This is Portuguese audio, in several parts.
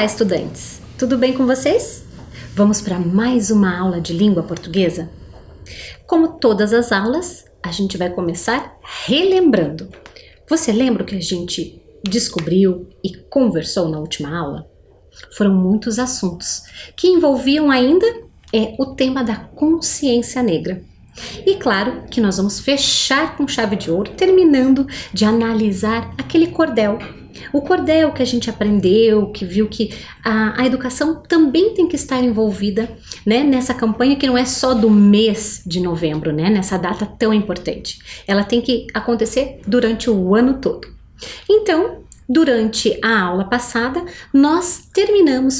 Olá, estudantes! Tudo bem com vocês? Vamos para mais uma aula de língua portuguesa? Como todas as aulas, a gente vai começar relembrando. Você lembra o que a gente descobriu e conversou na última aula? Foram muitos assuntos que envolviam ainda o tema da consciência negra. E claro que nós vamos fechar com chave de ouro, terminando de analisar aquele cordel. O cordel que a gente aprendeu, que viu que a educação também tem que estar envolvida, né, nessa campanha que não é só do mês de novembro, né, nessa data tão importante. Ela tem que acontecer durante o ano todo. Então, durante a aula passada, nós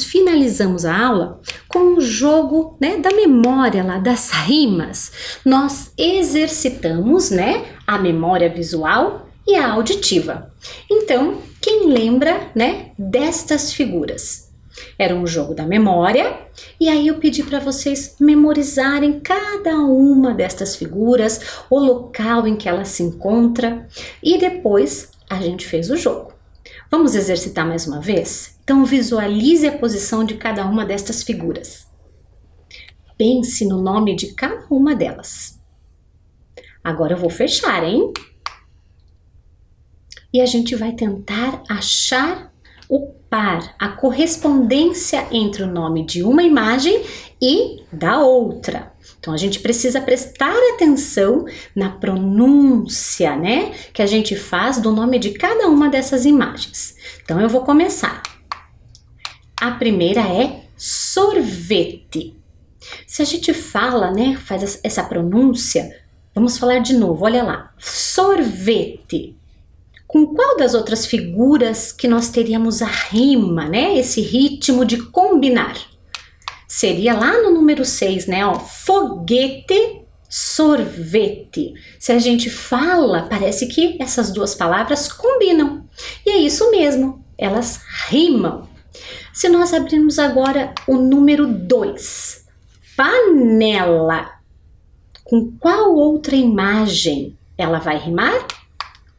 finalizamos a aula com o jogo, né, da memória lá, das rimas. Nós exercitamos, né, a memória visual e a auditiva. Então, quem lembra, né, destas figuras? Era um jogo da memória, e aí eu pedi para vocês memorizarem cada uma destas figuras, o local em que ela se encontra, e depois a gente fez o jogo. Vamos exercitar mais uma vez? Então visualize a posição de cada uma destas figuras. Pense no nome de cada uma delas. Agora eu vou fechar, hein? E a gente vai tentar achar o par, a correspondência entre o nome de uma imagem e da outra. Então a gente precisa prestar atenção na pronúncia, né, que a gente faz do nome de cada uma dessas imagens. Então eu vou começar. A primeira é sorvete. Se a gente fala, né, faz essa pronúncia, vamos falar de novo, olha lá. Sorvete. Com qual das outras figuras que nós teríamos a rima, né? Esse ritmo de combinar? Seria lá no número 6, né? Ó, foguete, sorvete. Se a gente fala, parece que essas duas palavras combinam. E é isso mesmo, elas rimam. Se nós abrirmos agora o número 2, panela. Com qual outra imagem ela vai rimar?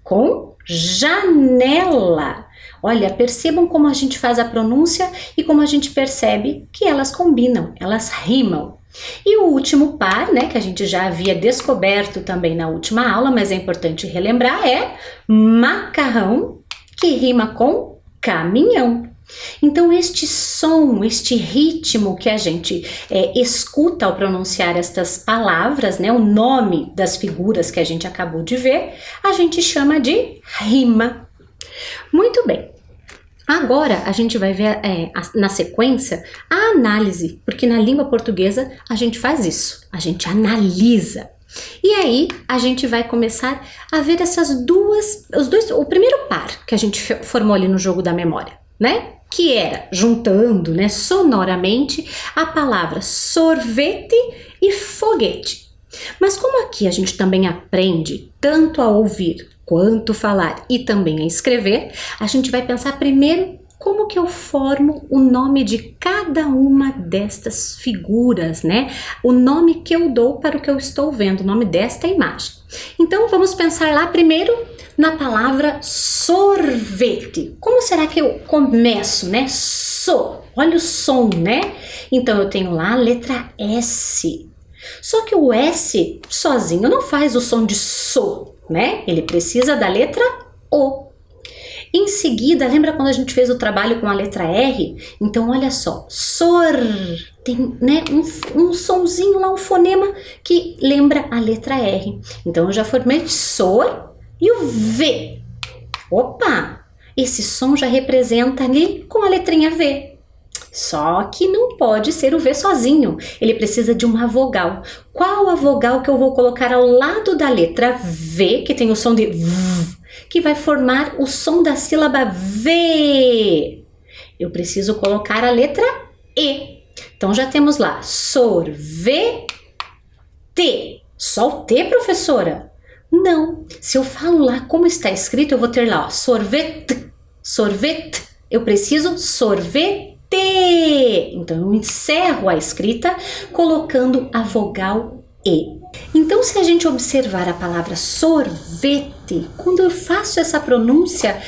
Com janela. Olha, percebam como a gente faz a pronúncia e como a gente percebe que elas combinam, elas rimam. E o último par, né, que a gente já havia descoberto também na última aula, mas é importante relembrar, é macarrão, que rima com caminhão. Então este som, este ritmo que a gente escuta ao pronunciar estas palavras, né, o nome das figuras que a gente acabou de ver, a gente chama de rima. Muito bem, agora a gente vai ver na sequência a análise, porque na língua portuguesa a gente faz isso, a gente analisa. E aí a gente vai começar a ver o primeiro par que a gente formou ali no jogo da memória, né? Que era juntando, né, sonoramente a palavra sorvete e foguete. Mas como aqui a gente também aprende tanto a ouvir quanto falar e também a escrever, a gente vai pensar primeiro como que eu formo o nome de cada uma destas figuras, né? O nome que eu dou para o que eu estou vendo, o nome desta imagem. Então vamos pensar lá primeiro na palavra sorvete. Como será que eu começo, né? Olha o som, né? Então eu tenho lá a letra S. Só que o S sozinho não faz o som de so, né? Ele precisa da letra O. Em seguida, lembra quando a gente fez o trabalho com a letra R? Então olha só, tem, né, um sonzinho lá, um fonema que lembra a letra R. Então eu já formei sor e o V. Opa! Esse som já representa ali com a letrinha V. Só que não pode ser o V sozinho, ele precisa de uma vogal. Qual a vogal que eu vou colocar ao lado da letra V, que tem o som de V, que vai formar o som da sílaba V? Eu preciso colocar a letra E. Então já temos lá, sorvete. Só o T, professora? Não, se eu falo lá como está escrito, eu vou ter lá, ó, sorvete, sorvete. Eu preciso sorvete. Então eu encerro a escrita colocando a vogal E. Então, se a gente observar a palavra sorvete, quando eu faço essa pronúncia,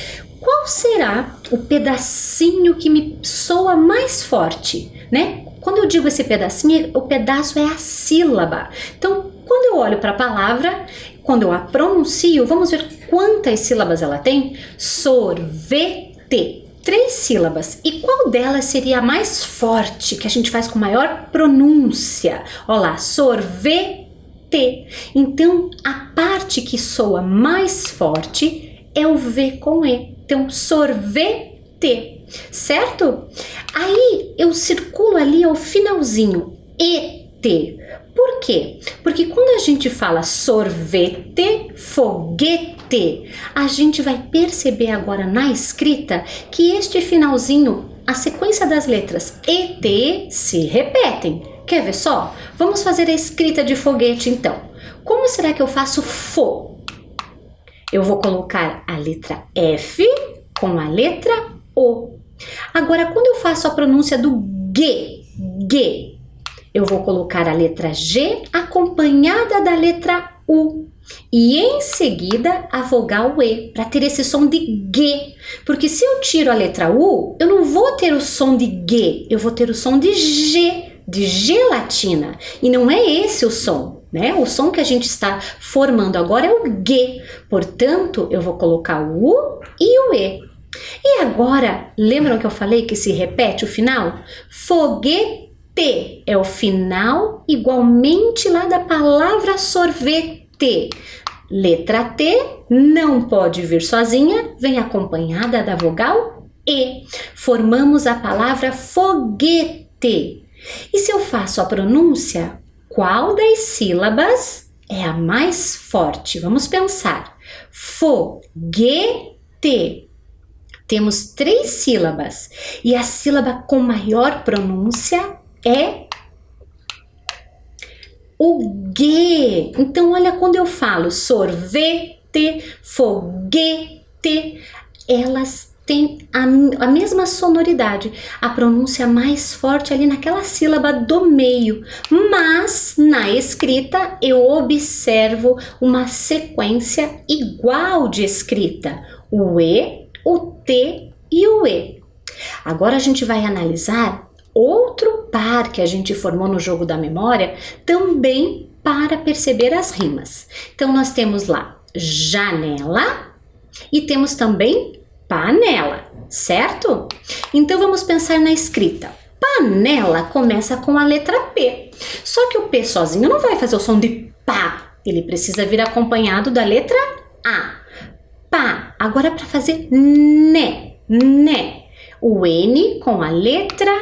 qual será o pedacinho que me soa mais forte, né? Quando eu digo esse pedacinho, o pedaço é a sílaba. Então, quando eu olho para a palavra, quando eu a pronuncio, vamos ver quantas sílabas ela tem? Sorvete. 3 sílabas. E qual delas seria a mais forte, que a gente faz com maior pronúncia? Olha lá, sorvete. Então, a parte que soa mais forte é o V com E. Então, sorvete, certo? Aí, eu circulo ali ao finalzinho, ET. Por quê? Porque quando a gente fala sorvete, foguete, a gente vai perceber agora na escrita que este finalzinho, a sequência das letras E, T, se repetem. Quer ver só? Vamos fazer a escrita de foguete então. Como será que eu faço fo? Eu vou colocar a letra F com a letra O. Agora, quando eu faço a pronúncia do G, eu vou colocar a letra G acompanhada da letra U. E em seguida a vogal E, para ter esse som de G. Porque se eu tiro a letra U, eu não vou ter o som de G, eu vou ter o som de gelatina. E não é esse o som, né? O som que a gente está formando agora é o G. Portanto, eu vou colocar o U e o E. E agora, lembram que eu falei que se repete o final? Foguete é o final igualmente lá da palavra sorvete. Letra T não pode vir sozinha, vem acompanhada da vogal E. Formamos a palavra foguete. E se eu faço a pronúncia, qual das sílabas é a mais forte? Vamos pensar. Foguete. Temos 3 sílabas e a sílaba com maior pronúncia é o G. Então, olha, quando eu falo sorvete, foguete, elas têm a mesma sonoridade, a pronúncia mais forte ali naquela sílaba do meio, mas na escrita eu observo uma sequência igual de escrita, o E, o T e o E. Agora a gente vai analisar outro par que a gente formou no jogo da memória também para perceber as rimas. Então nós temos lá janela e temos também panela, certo? Então vamos pensar na escrita. Panela começa com a letra P. Só que o P sozinho não vai fazer o som de pá. Ele precisa vir acompanhado da letra A. Pá. Agora para fazer né. O N com a letra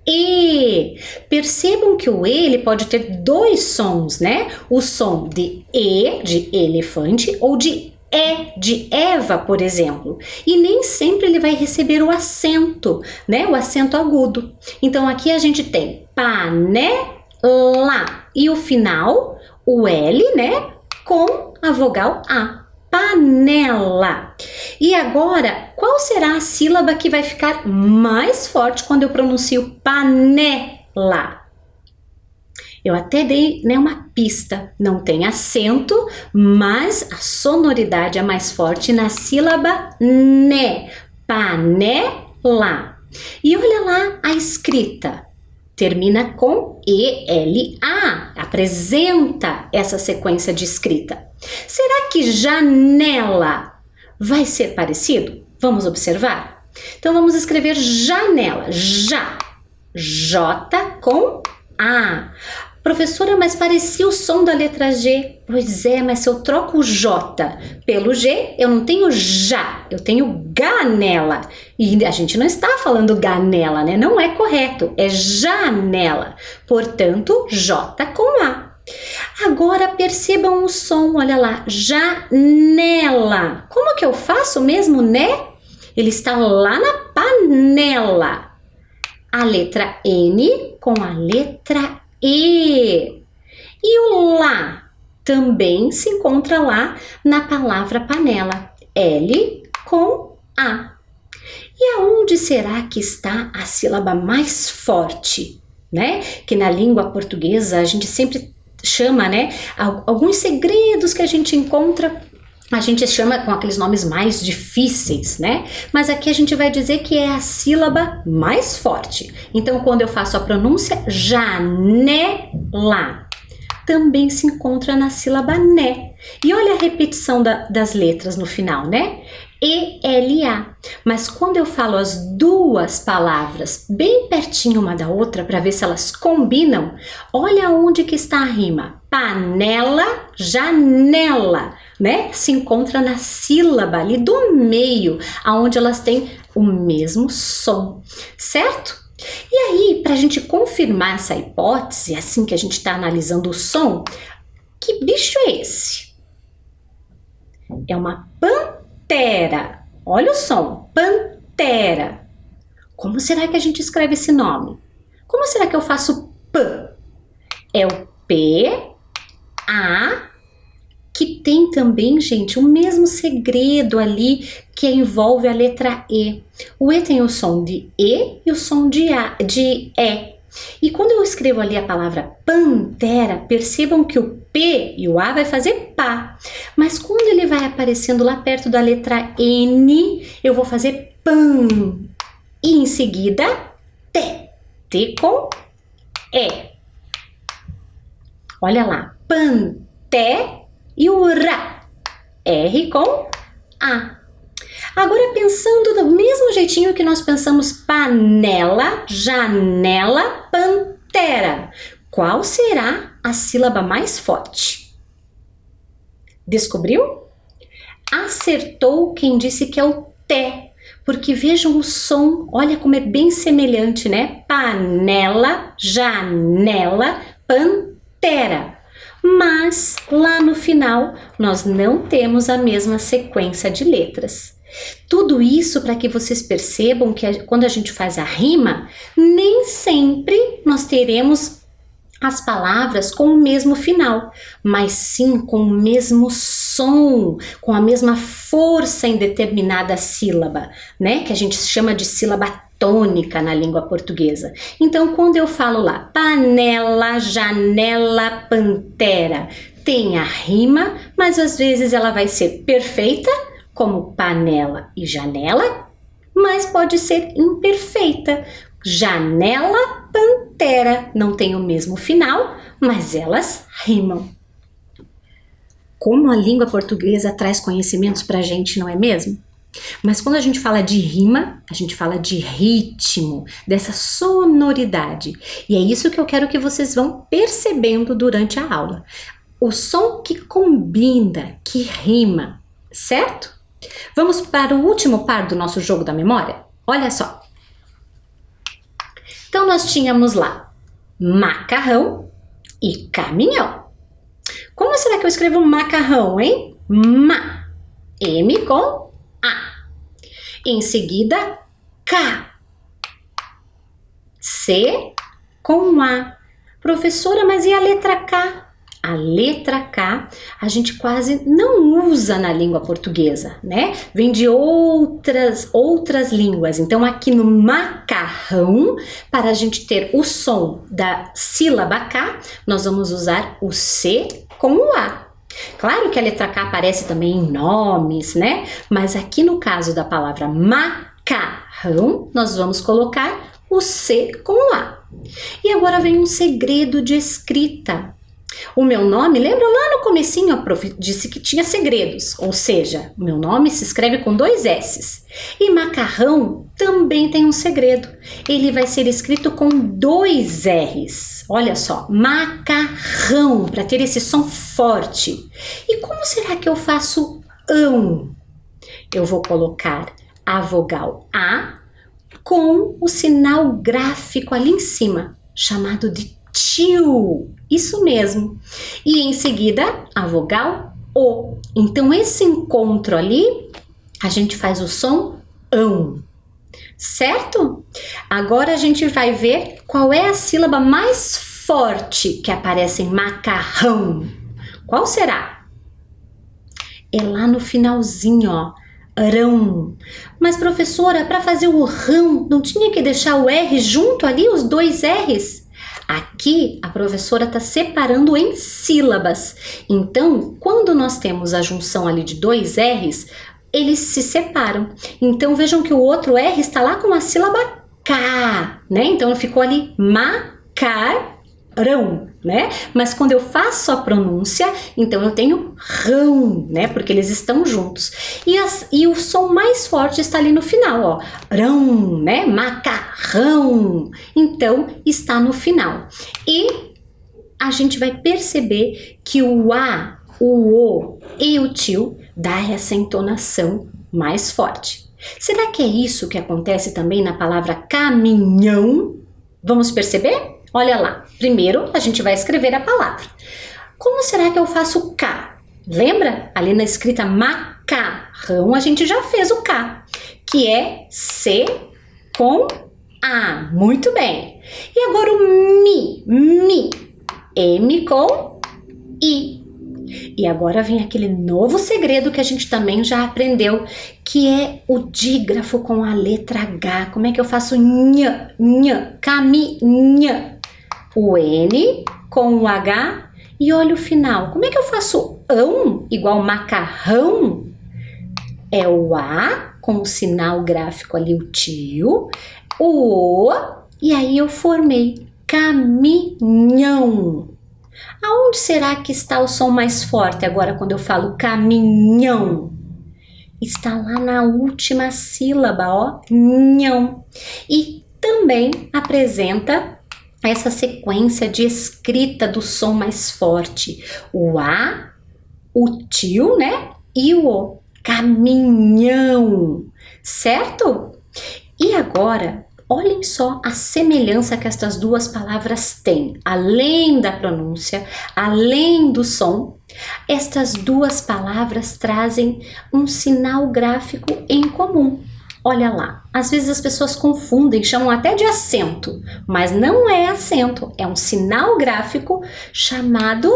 E. Percebam que o E ele pode ter 2 sons, né? O som de E, de elefante, ou de E, de Eva, por exemplo. E nem sempre ele vai receber o acento, né? O acento agudo. Então, aqui a gente tem panela. E o final, o L, né? Com a vogal A. Panela. E agora, qual será a sílaba que vai ficar mais forte quando eu pronuncio panela? Eu até dei, né, uma pista. Não tem acento, mas a sonoridade é mais forte na sílaba né. Panela. E olha lá a escrita. Termina com ELA. Apresenta essa sequência de escrita. Será que janela vai ser parecido? Vamos observar? Então vamos escrever janela. Já. J com A. Professora, mas parecia o som da letra G. Pois é, mas se eu troco o J pelo G, eu não tenho já, eu tenho ganela. E a gente não está falando ganela, né? Não é correto, é janela. Portanto, J com A. Agora percebam o som, olha lá, janela. Como que eu faço mesmo, né? Ele está lá na panela. A letra N com a letra E. E o lá também se encontra lá na palavra panela. L com A. E aonde será que está a sílaba mais forte, né? Que na língua portuguesa a gente sempre chama, né? Alguns segredos que a gente encontra a gente chama com aqueles nomes mais difíceis, né? Mas aqui a gente vai dizer que é a sílaba mais forte. Então, quando eu faço a pronúncia janela, também se encontra na sílaba né. E olha a repetição das letras no final, né? E-L-A. Mas quando eu falo as duas palavras bem pertinho uma da outra para ver se elas combinam, olha onde que está a rima. Panela, janela, né? Se encontra na sílaba ali do meio, aonde elas têm o mesmo som, certo? E aí, para a gente confirmar essa hipótese, assim que a gente está analisando o som, que bicho é esse? É uma pantera. Olha o som, pantera. Como será que a gente escreve esse nome? Como será que eu faço P? É o P, A, que tem também, gente, o mesmo segredo ali que envolve a letra E. O E tem o som de E e o som de E. E quando eu escrevo ali a palavra pantera, percebam que o P e o A vai fazer pá. Mas quando ele vai aparecendo lá perto da letra N, eu vou fazer pan. E em seguida, T. T com E. Olha lá, panté e o Rá. R com A. Agora, pensando do mesmo jeitinho que nós pensamos panela, janela, pantera, qual será a sílaba mais forte? Descobriu? Acertou quem disse que é o T, porque vejam o som, olha como é bem semelhante, né? Panela, janela, pantera. Mas lá no final nós não temos a mesma sequência de letras. Tudo isso para que vocês percebam que quando a gente faz a rima, nem sempre nós teremos as palavras com o mesmo final, mas sim com o mesmo som, com a mesma força em determinada sílaba, né? Que a gente chama de sílaba tônica na língua portuguesa. Então, quando eu falo lá, panela, janela, pantera, tem a rima, mas às vezes ela vai ser perfeita, como panela e janela, mas pode ser imperfeita. Janela, pantera, não tem o mesmo final, mas elas rimam. Como a língua portuguesa traz conhecimentos pra gente, não é mesmo? Mas quando a gente fala de rima, a gente fala de ritmo, dessa sonoridade. E é isso que eu quero que vocês vão percebendo durante a aula. O som que combina, que rima, certo? Vamos para o último par do nosso jogo da memória? Olha só. Então, nós tínhamos lá macarrão e caminhão. Como será que eu escrevo macarrão, hein? Ma. M com A. Em seguida, K. C com A. Professora, mas e a letra K? A letra K a gente quase não usa na língua portuguesa, né? Vem de outras línguas. Então, aqui no macarrão, para a gente ter o som da sílaba K, nós vamos usar o C com o A. Claro que a letra K aparece também em nomes, né? Mas aqui no caso da palavra macarrão, nós vamos colocar o C com o A. E agora vem um segredo de escrita. O meu nome, lembra lá no comecinho a prof disse que tinha segredos, ou seja, o meu nome se escreve com 2 S's. E macarrão também tem um segredo, ele vai ser escrito com 2 R's. Olha só, macarrão, para ter esse som forte. E como será que eu faço ão? Eu vou colocar a vogal A com o sinal gráfico ali em cima, chamado de tio. Isso mesmo. E em seguida, a vogal O. Então, esse encontro ali, a gente faz o som ão. Certo? Agora a gente vai ver qual é a sílaba mais forte que aparece em macarrão. Qual será? É lá no finalzinho, ó. Rão. Mas, professora, para fazer o rão, não tinha que deixar o R junto ali, os 2 R's? Aqui a professora está separando em sílabas. Então, quando nós temos a junção ali de dois R's, eles se separam. Então, vejam que o outro R está lá com a sílaba K, né? Então, ficou ali macarrão, né? Mas quando eu faço a pronúncia, então eu tenho rão, né? Porque eles estão juntos. E o som mais forte está ali no final, ó. Rão, né? Macarrão. Então, está no final. E a gente vai perceber que o A, o O e o tio dá essa entonação mais forte. Será que é isso que acontece também na palavra caminhão? Vamos perceber? Olha lá. Primeiro, a gente vai escrever a palavra. Como será que eu faço o K? Lembra? Ali na escrita macarrão, a gente já fez o K, que é C com A. Muito bem. E agora o mi, M com I. E agora vem aquele novo segredo que a gente também já aprendeu, que é o dígrafo com a letra H. Como é que eu faço nha, caminha? O N com o H e olha o final. Como é que eu faço ão igual macarrão? É o A com o sinal gráfico ali, o tio, o O, e aí eu formei caminhão. Aonde será que está o som mais forte agora quando eu falo caminhão? Está lá na última sílaba, ó, nhão. E também apresenta essa sequência de escrita do som mais forte. O A, o tio, né? E o O. Caminhão, certo? E agora, olhem só a semelhança que estas duas palavras têm. Além da pronúncia, além do som, estas duas palavras trazem um sinal gráfico em comum. Olha lá, às vezes as pessoas confundem, chamam até de acento, mas não é acento, é um sinal gráfico chamado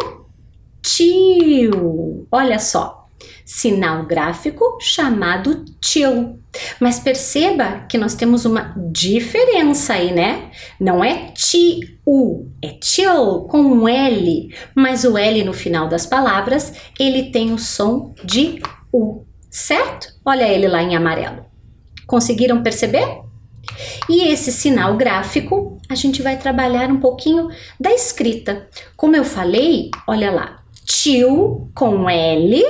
tio. Olha só, sinal gráfico chamado tio. Mas perceba que nós temos uma diferença aí, né? Não é tiu, é tio com um L, mas o L no final das palavras, ele tem o som de U, certo? Olha ele lá em amarelo. Conseguiram perceber? E esse sinal gráfico, a gente vai trabalhar um pouquinho da escrita. Como eu falei, olha lá, tio com L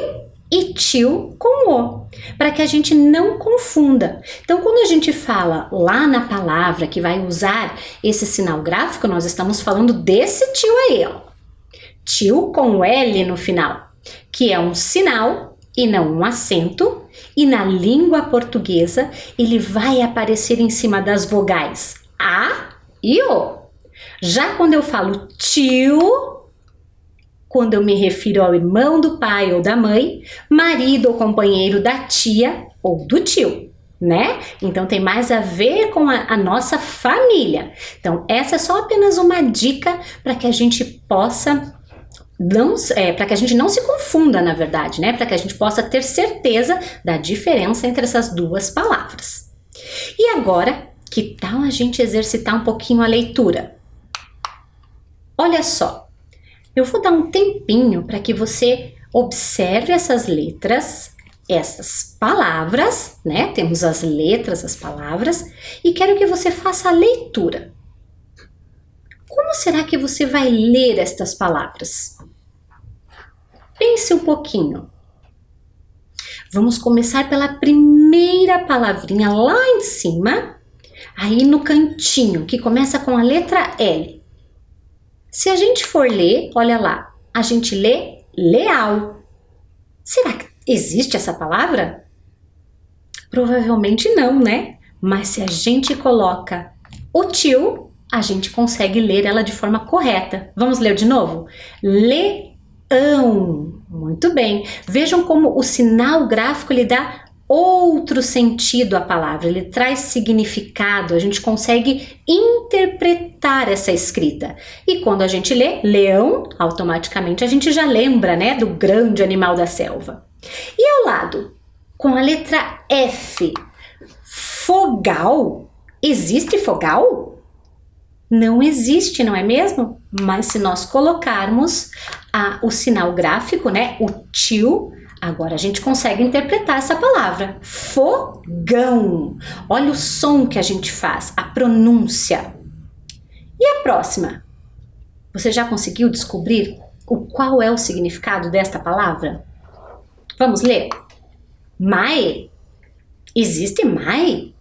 e tio com O, para que a gente não confunda. Então, quando a gente fala lá na palavra que vai usar esse sinal gráfico, nós estamos falando desse tio aí, ó. Tio com L no final, que é um sinal e não um acento, e na língua portuguesa ele vai aparecer em cima das vogais A e O. Já quando eu falo tio, quando eu me refiro ao irmão do pai ou da mãe, marido ou companheiro da tia ou do tio, né? Então tem mais a ver com a nossa família. Então essa é só apenas uma dica para que a gente possa para que a gente não se confunda, na verdade, né? Para que a gente possa ter certeza da diferença entre essas duas palavras. E agora, que tal a gente exercitar um pouquinho a leitura? Olha só, eu vou dar um tempinho para que você observe essas letras, essas palavras, né? Temos as letras, as palavras, e quero que você faça a leitura. Como será que você vai ler estas palavras? Pense um pouquinho. Vamos começar pela primeira palavrinha lá em cima, aí no cantinho, que começa com a letra L. Se a gente for ler, olha lá, a gente lê leal. Será que existe essa palavra? Provavelmente não, né? Mas se a gente coloca o tio, a gente consegue ler ela de forma correta. Vamos ler de novo? Leão. Muito bem. Vejam como o sinal gráfico lhe dá outro sentido à palavra, ele traz significado, a gente consegue interpretar essa escrita. E quando a gente lê leão, automaticamente a gente já lembra, né, do grande animal da selva. E ao lado, com a letra F, fogal. Existe fogal? não existe, não é mesmo? Mas se nós colocarmos o sinal gráfico, né, o tio, agora a gente consegue interpretar essa palavra. Fogão. Olha o som que a gente faz, a pronúncia. E a próxima? Você já conseguiu descobrir qual é o significado desta palavra? Vamos ler? Mai. Existe mai?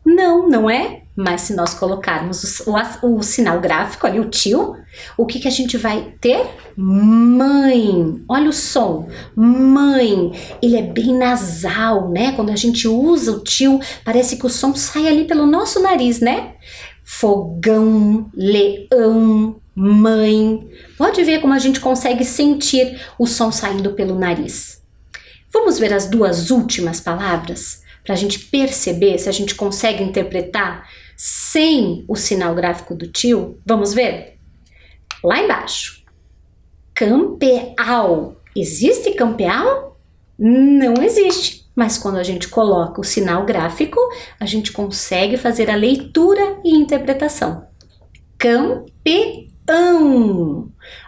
Não, não é? Mas se nós colocarmos o sinal gráfico ali, o tio, o que a gente vai ter? Mãe. Olha o som. Mãe. Ele é bem nasal, né? Quando a gente usa o tio, parece que o som sai ali pelo nosso nariz, né? Fogão, leão, mãe. Pode ver como a gente consegue sentir o som saindo pelo nariz. Vamos ver as duas últimas palavras para a gente perceber se a gente consegue interpretar sem o sinal gráfico do tio? Vamos ver? Lá embaixo. Campeal. Existe campeal? Não existe. Mas quando a gente coloca o sinal gráfico, a gente consegue fazer a leitura e interpretação. Campeão.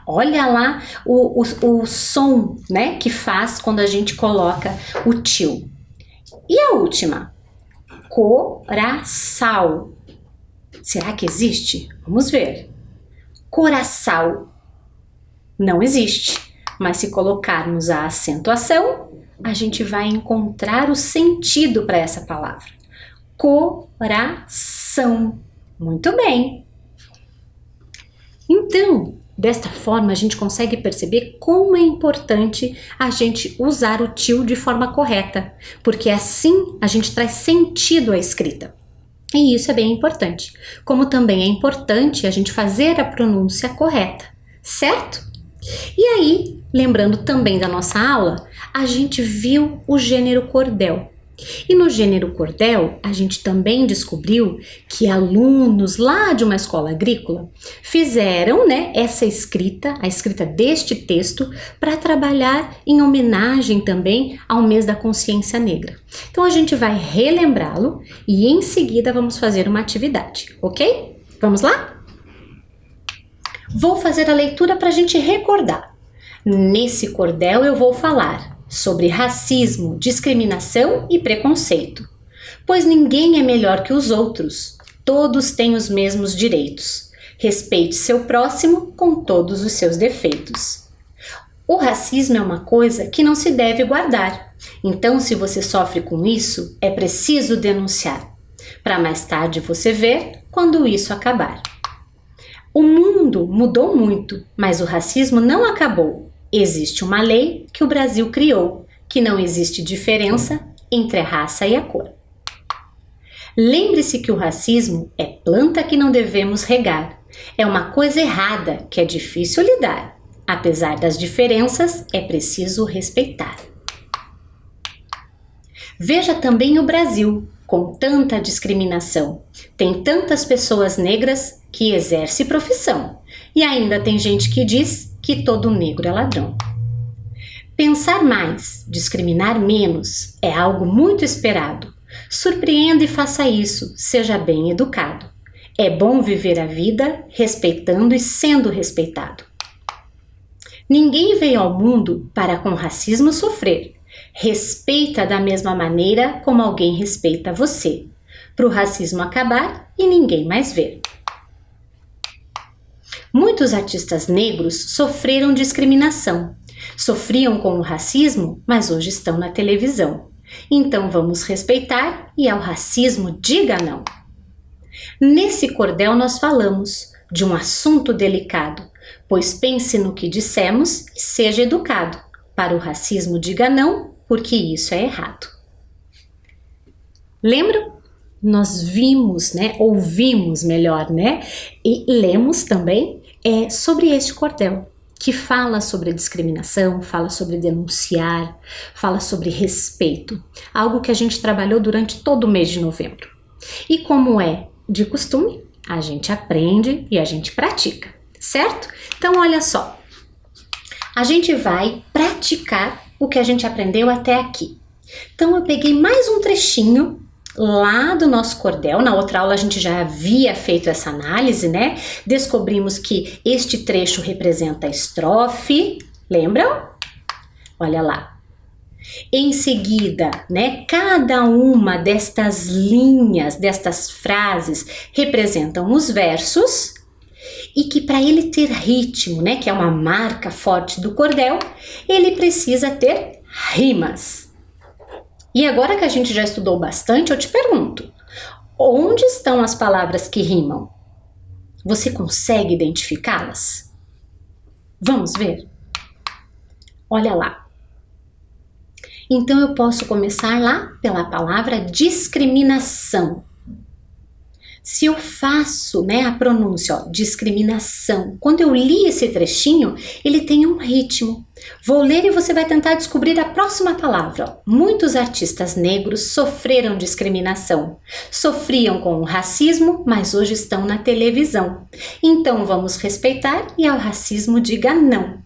Olha lá o som, né, que faz quando a gente coloca o tio. E a última? Coração. Será que existe? Vamos ver. Coração. Não existe. Mas se colocarmos a acentuação, a gente vai encontrar o sentido para essa palavra. Coração. Muito bem. Então, desta forma, a gente consegue perceber como é importante a gente usar o tio de forma correta, porque assim a gente traz sentido à escrita. E isso é bem importante, como também é importante a gente fazer a pronúncia correta, certo? E aí, lembrando também da nossa aula, a gente viu o gênero cordel. E no gênero cordel, a gente também descobriu que alunos lá de uma escola agrícola fizeram, né, essa escrita, a escrita deste texto, para trabalhar em homenagem também ao mês da consciência negra. Então a gente vai relembrá-lo e em seguida vamos fazer uma atividade, ok? Vamos lá? Vou fazer a leitura para a gente recordar. Nesse cordel eu vou falar sobre racismo, discriminação e preconceito. Pois ninguém é melhor que os outros, todos têm os mesmos direitos. Respeite seu próximo com todos os seus defeitos. O racismo é uma coisa que não se deve guardar, então se você sofre com isso, é preciso denunciar, para mais tarde você ver quando isso acabar. O mundo mudou muito, mas o racismo não acabou. Existe uma lei que o Brasil criou, que não existe diferença entre a raça e a cor. Lembre-se que o racismo é planta que não devemos regar. É uma coisa errada que é difícil lidar. Apesar das diferenças, é preciso respeitar. Veja também o Brasil, com tanta discriminação. Tem tantas pessoas negras que exercem profissão. E ainda tem gente que diz que todo negro é ladrão. Pensar mais, discriminar menos, é algo muito esperado. Surpreenda e faça isso, seja bem educado. É bom viver a vida respeitando e sendo respeitado. Ninguém veio ao mundo para com racismo sofrer. Respeita da mesma maneira como alguém respeita você, para o racismo acabar e ninguém mais ver. Muitos artistas negros sofreram discriminação. Sofriam com o racismo, mas hoje estão na televisão. Então vamos respeitar e ao racismo diga não. Nesse cordel nós falamos de um assunto delicado, pois pense no que dissemos e seja educado. Para o racismo diga não, porque isso é errado. Lembram? Nós vimos, né? Ouvimos melhor, né? E lemos também sobre este cordel, que fala sobre a discriminação, fala sobre denunciar, fala sobre respeito, algo que a gente trabalhou durante todo o mês de novembro. E como é de costume, a gente aprende e a gente pratica, certo? Então olha só, a gente vai praticar o que a gente aprendeu até aqui. Então eu peguei mais um trechinho lá do nosso cordel. Na outra aula a gente já havia feito essa análise, né? Descobrimos que este trecho representa a estrofe, lembram? Olha lá. Em seguida, né, cada uma destas linhas, destas frases, representam os versos e que para ele ter ritmo, né, que é uma marca forte do cordel, ele precisa ter rimas. E agora que a gente já estudou bastante, eu te pergunto, onde estão as palavras que rimam? Você consegue identificá-las? Vamos ver? Olha lá. Então eu posso começar lá pela palavra discriminação. Se eu faço, né, a pronúncia, ó, discriminação, quando eu li esse trechinho, ele tem um ritmo. Vou ler e você vai tentar descobrir a próxima palavra. Ó. Muitos artistas negros sofreram discriminação. Sofriam com o racismo, mas hoje estão na televisão. Então vamos respeitar e ao racismo diga não.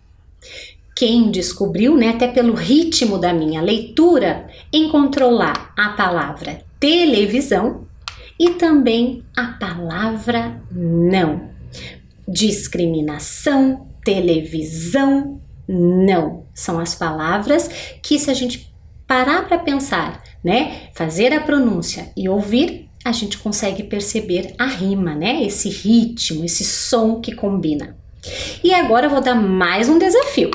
Quem descobriu, né, até pelo ritmo da minha leitura, encontrou lá a palavra televisão e também a palavra não. Discriminação, televisão, não. São as palavras que, se a gente parar para pensar, né, fazer a pronúncia e ouvir, a gente consegue perceber a rima, né, esse ritmo, esse som que combina. E agora eu vou dar mais um desafio.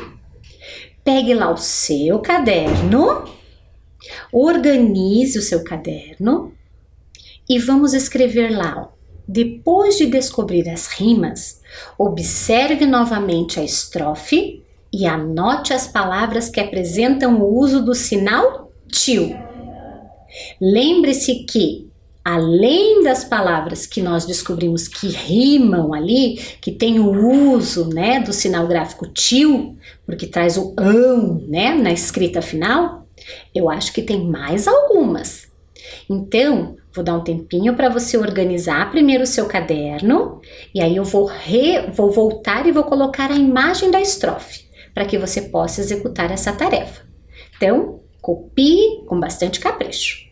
Pegue lá o seu caderno, organize o seu caderno e vamos escrever lá. Ó. Depois de descobrir as rimas, observe novamente a estrofe e anote as palavras que apresentam o uso do sinal tio. Lembre-se que, além das palavras que nós descobrimos que rimam ali, que tem o uso, né, do sinal gráfico tio, porque traz o ão, né, na escrita final, eu acho que tem mais algumas. Então, vou dar um tempinho para você organizar primeiro o seu caderno e aí eu vou voltar e vou colocar a imagem da estrofe para que você possa executar essa tarefa. Então, copie com bastante capricho.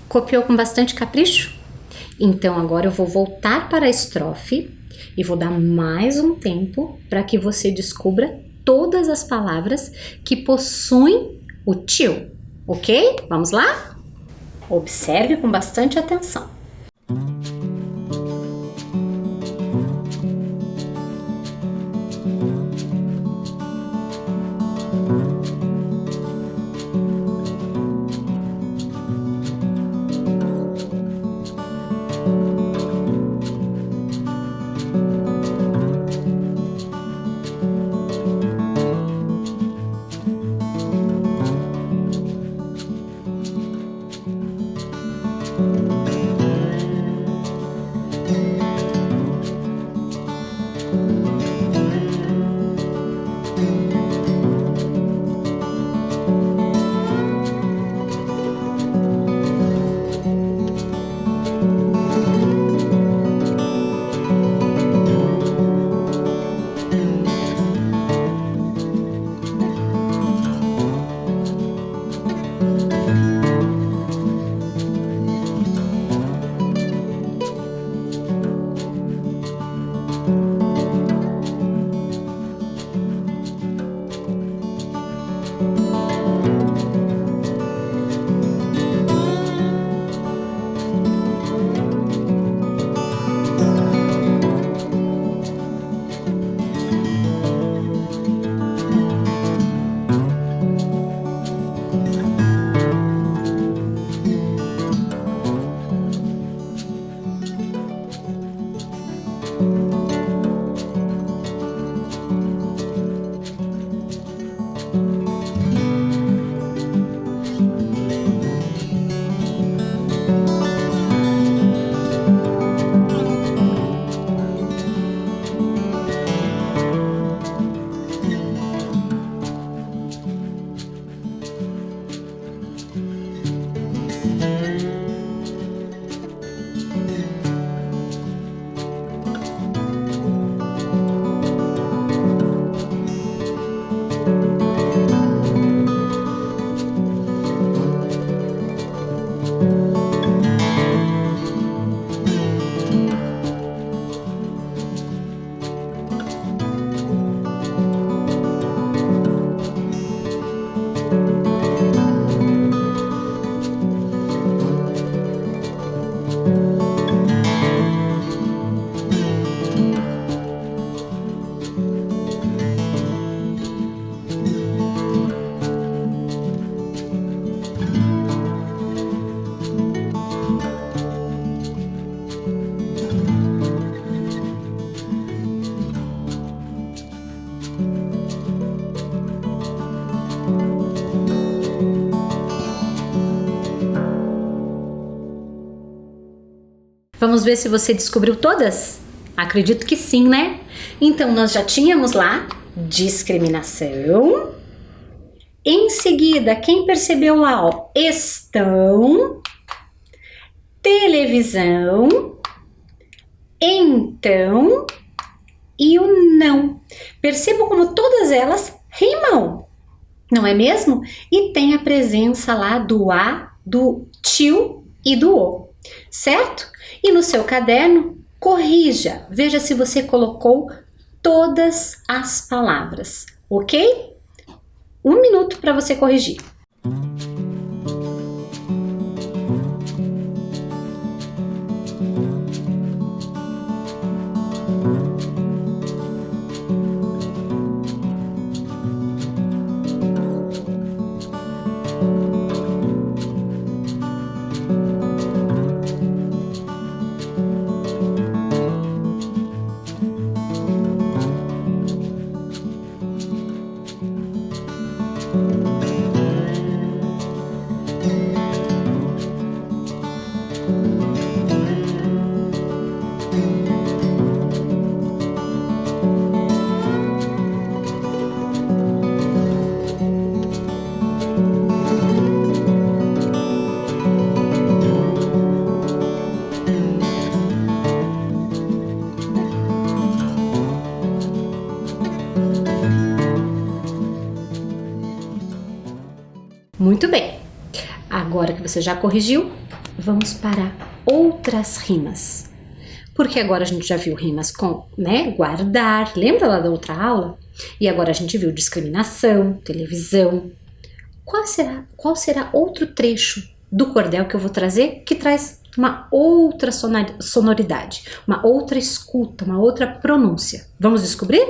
Copiou com bastante capricho? Então agora eu vou voltar para a estrofe e vou dar mais um tempo para que você descubra todas as palavras que possuem o tio, ok? Vamos lá? Observe com bastante atenção. Vamos ver se você descobriu todas? Acredito que sim, né? Então, nós já tínhamos lá discriminação. Em seguida, quem percebeu lá, ó, estão, televisão, então e o não. Percebam como todas elas rimam, não é mesmo? E tem a presença lá do a, do tio e do o, certo? E no seu caderno, corrija, veja se você colocou todas as palavras, ok? 1 minuto para você corrigir. Muito bem, agora que você já corrigiu, vamos para outras rimas. Porque agora a gente já viu rimas com, né, guardar, lembra lá da outra aula? E agora a gente viu discriminação, televisão. Qual será outro trecho do cordel que eu vou trazer que traz uma outra sonoridade, uma outra escuta, uma outra pronúncia? Vamos descobrir?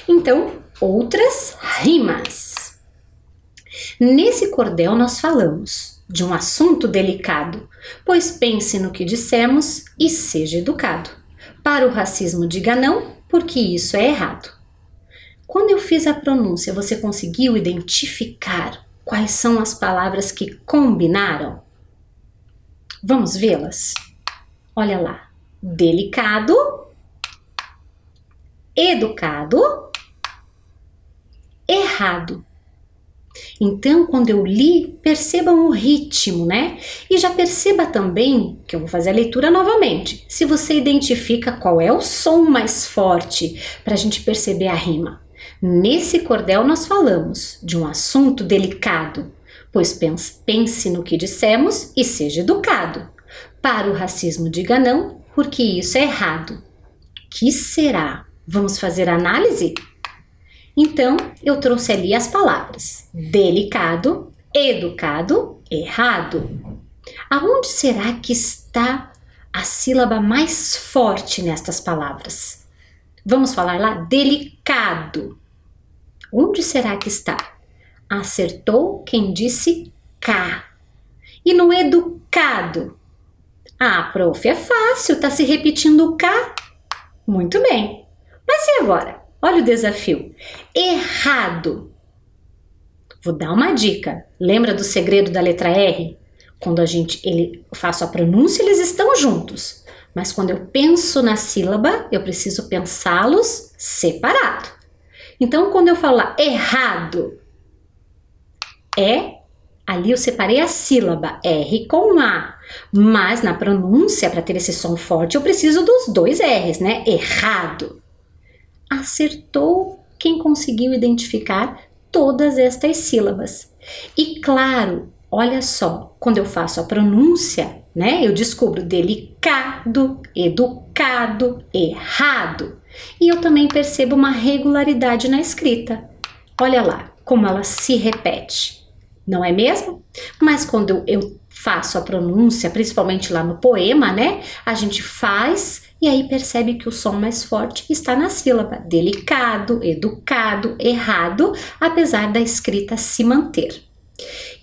Então, outras rimas. Nesse cordel nós falamos de um assunto delicado, pois pense no que dissemos e seja educado. Para o racismo diga não, porque isso é errado. Quando eu fiz a pronúncia, você conseguiu identificar quais são as palavras que combinaram? Vamos vê-las? Olha lá. Delicado, educado, errado. Então, quando eu li, percebam o ritmo, né? E já perceba também, que eu vou fazer a leitura novamente, se você identifica qual é o som mais forte para a gente perceber a rima. Nesse cordel nós falamos de um assunto delicado, pois pense no que dissemos e seja educado. Para o racismo diga não, porque isso é errado. que será? Vamos fazer análise? Então, eu trouxe ali as palavras delicado, educado, errado. Aonde será que está a sílaba mais forte nestas palavras? Vamos falar lá, delicado. Onde será que está? Acertou quem disse K. E no educado? Ah, prof, é fácil, tá se repetindo o K. Muito bem. Mas e agora? Olha o desafio. Errado. Vou dar uma dica. Lembra do segredo da letra R? Quando faço a pronúncia, eles estão juntos. Mas quando eu penso na sílaba, eu preciso pensá-los separado. Então, quando eu falo lá, errado, ali eu separei a sílaba R com A. Mas na pronúncia, para ter esse som forte, eu preciso dos dois R's, né? Errado. Acertou quem conseguiu identificar todas estas sílabas. E claro, olha só, quando eu faço a pronúncia, né, eu descubro delicado, educado, errado. E eu também percebo uma regularidade na escrita. Olha lá como ela se repete, não é mesmo? Mas quando eu faço a pronúncia, principalmente lá no poema, né, a gente faz e aí percebe que o som mais forte está na sílaba delicado, educado, errado, apesar da escrita se manter.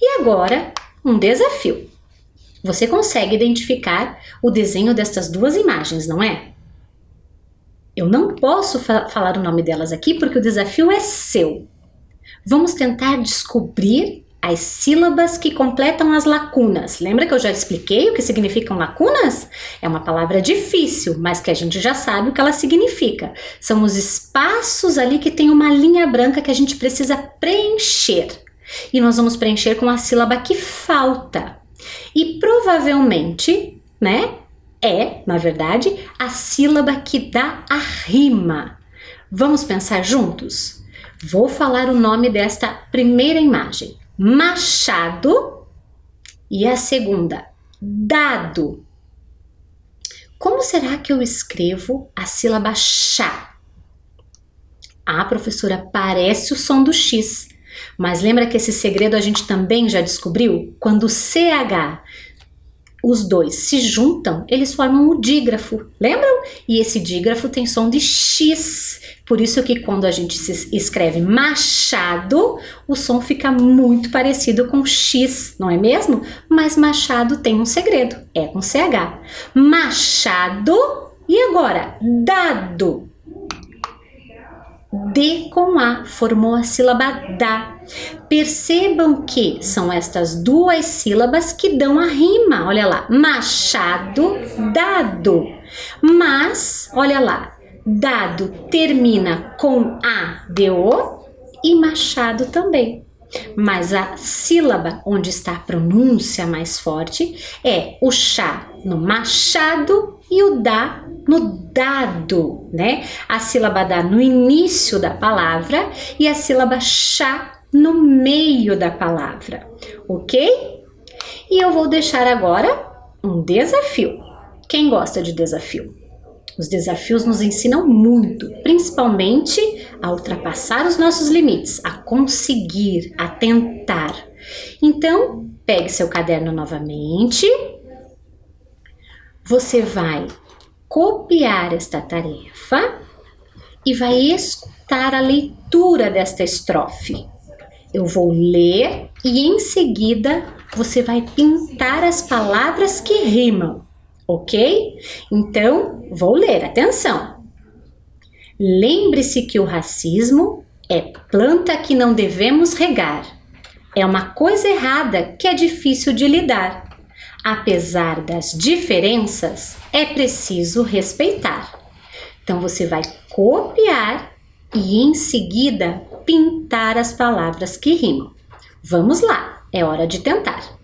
E agora, um desafio. Você consegue identificar o desenho destas duas imagens, não é? Eu não posso falar o nome delas aqui porque o desafio é seu. Vamos tentar descobrir as sílabas que completam as lacunas. Lembra que eu já expliquei o que significam lacunas? É uma palavra difícil, mas que a gente já sabe o que ela significa. São os espaços ali que tem uma linha branca que a gente precisa preencher. E nós vamos preencher com a sílaba que falta. E provavelmente, né, na verdade, a sílaba que dá a rima. Vamos pensar juntos? Vou falar o nome desta primeira imagem. Machado. E a segunda, dado. Como será que eu escrevo a sílaba chá? Ah, professora, parece o som do X. Mas lembra que esse segredo a gente também já descobriu? Quando o CH, os dois se juntam, eles formam o dígrafo, lembram? E esse dígrafo tem som de X. Por isso que quando a gente escreve machado, o som fica muito parecido com X, não é mesmo? Mas machado tem um segredo, é com CH. Machado, e agora? Dado. D com A, formou a sílaba dá. Percebam que são estas duas sílabas que dão a rima. Olha lá, machado, dado. Mas, olha lá, dado termina com A, D-O e machado também. Mas a sílaba onde está a pronúncia mais forte é o chá no machado e o dá no dado, né? A sílaba dá no início da palavra e a sílaba chá no meio da palavra, ok? E eu vou deixar agora um desafio. Quem gosta de desafio? Os desafios nos ensinam muito, principalmente a ultrapassar os nossos limites, a conseguir, a tentar. Então, pegue seu caderno novamente. Você vai copiar esta tarefa e vai escutar a leitura desta estrofe. Eu vou ler e em seguida você vai pintar as palavras que rimam, ok? Então, vou ler, atenção. Lembre-se que o racismo é planta que não devemos regar. É uma coisa errada que é difícil de lidar. Apesar das diferenças, é preciso respeitar. Então, você vai copiar e, em seguida, pintar as palavras que rimam. Vamos lá, é hora de tentar.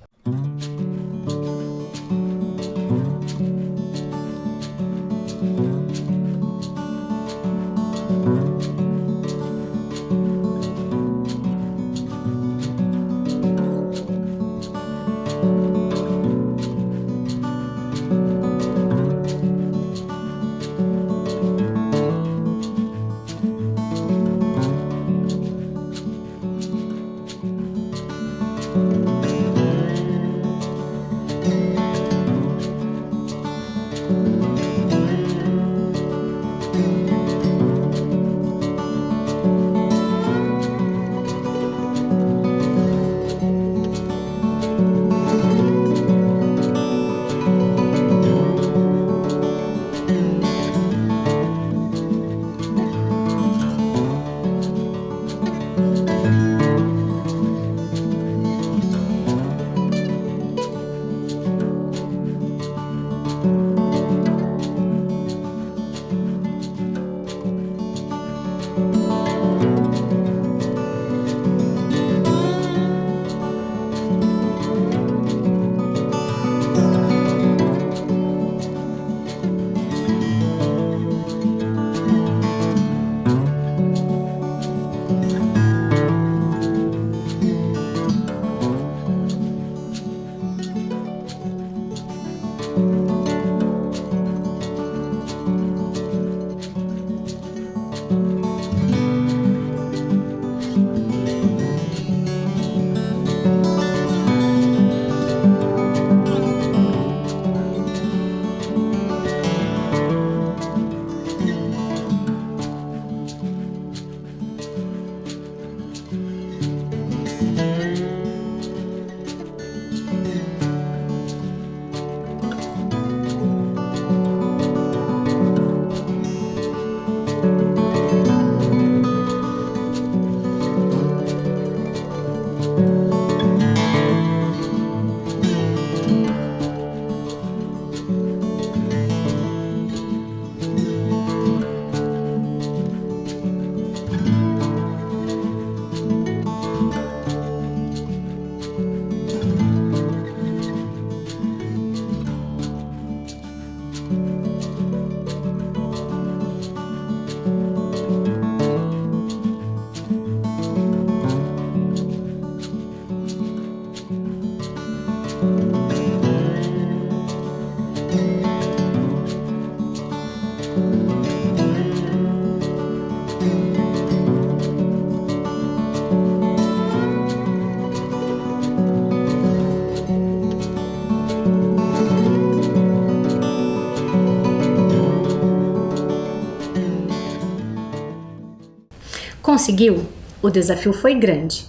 Conseguiu? O desafio foi grande,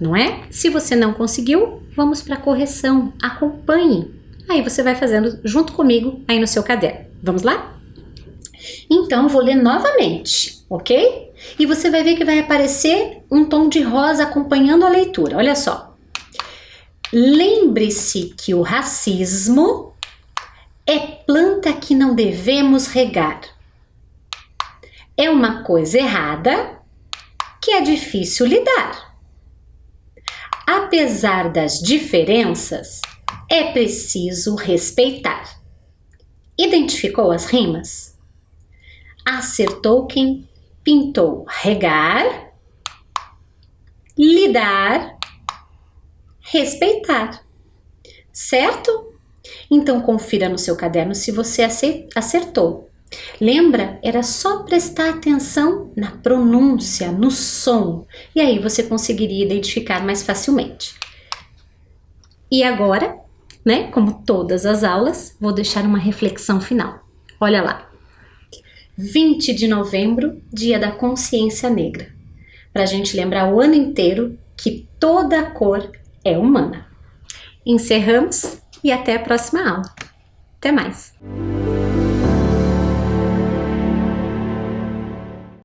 não é? Se você não conseguiu, vamos para a correção. Acompanhe. Aí você vai fazendo junto comigo aí no seu caderno. Vamos lá? Então, vou ler novamente, ok? E você vai ver que vai aparecer um tom de rosa acompanhando a leitura. Olha só. Lembre-se que o racismo é planta que não devemos regar. É uma coisa errada que é difícil lidar. Apesar das diferenças, é preciso respeitar. Identificou as rimas? Acertou quem pintou regar, lidar, respeitar. Certo? Então confira no seu caderno se você acertou. Lembra? Era só prestar atenção na pronúncia, no som, e aí você conseguiria identificar mais facilmente. E agora, né, como todas as aulas, vou deixar uma reflexão final. Olha lá. 20 de novembro, Dia da Consciência Negra. Para a gente lembrar o ano inteiro que toda cor é humana. Encerramos e até a próxima aula. Até mais!